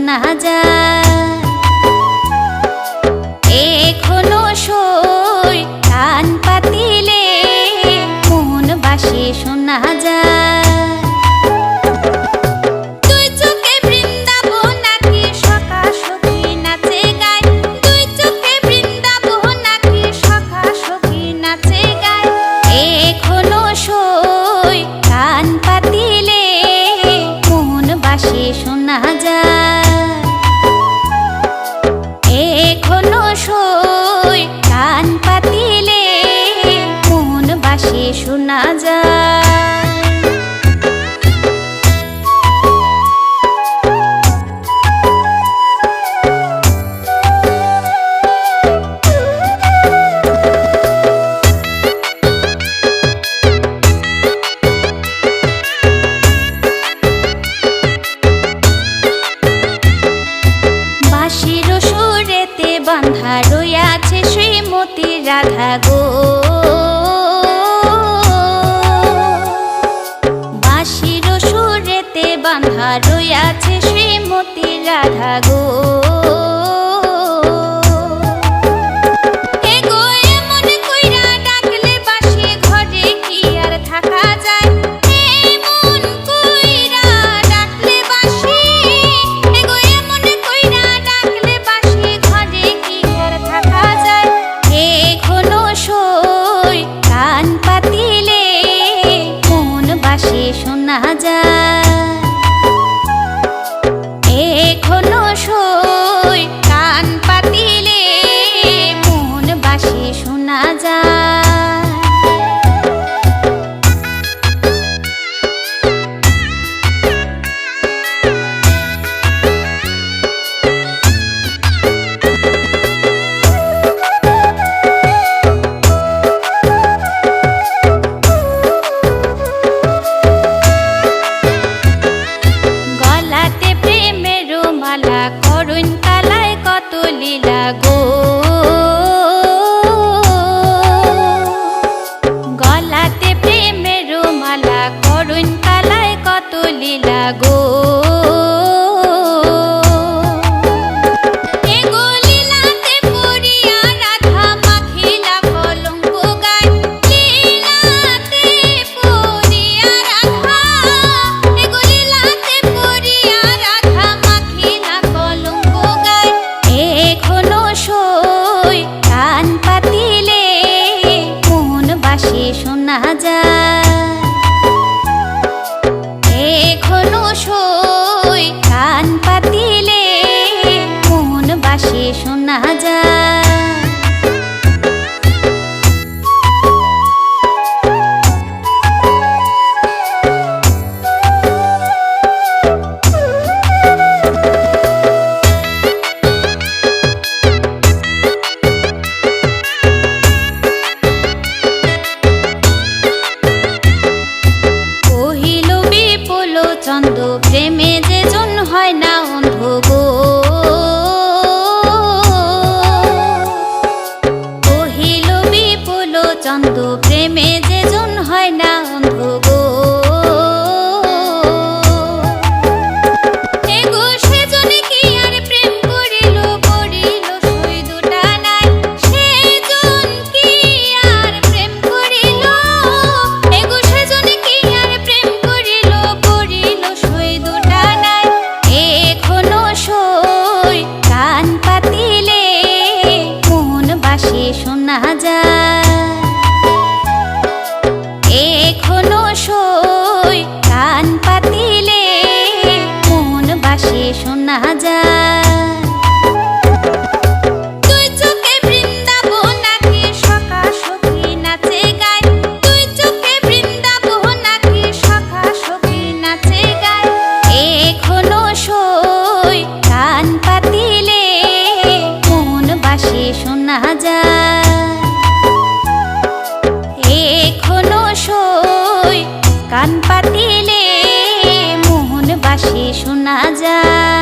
শোনা যায়। এখনো সই কান পাতিলে মন বাসে শোনা যায়। শোনা যায় এখনো সই কান পাতিলে মন বাসে শোনা যায়। বাঁধা রইয়াছে শ্রীমতী রাধা গো, বাঁশির সুরেতে বাঁধা রইয়াছে শ্রীমতী রাধা গো। শোনা যায় এখনো সই কান পাতিলে মন বাসে শোনা যায়। করুণ কালায় কত লীলা গো, গলাতে প্রেমের মালা করুণ কালায় কত লীলা গো। শোনা যায় এখনো সই কান পাতিলে মন বাসে শোনা যায়। চন্দ প্রেমে যে জন হয় না অন্ধ গো, কহিল বিপুল চন্দ প্রেমে যে জন হয় না অন্ধ গো। শোনা যায় এখনো সই কান পাতিলে মন বাসে শোনা যায়। এখনো সই কান পাতিলে মন বাসে শোনা যায় এখনো সই কান পাতিলে মন বাসে শোনা যায়।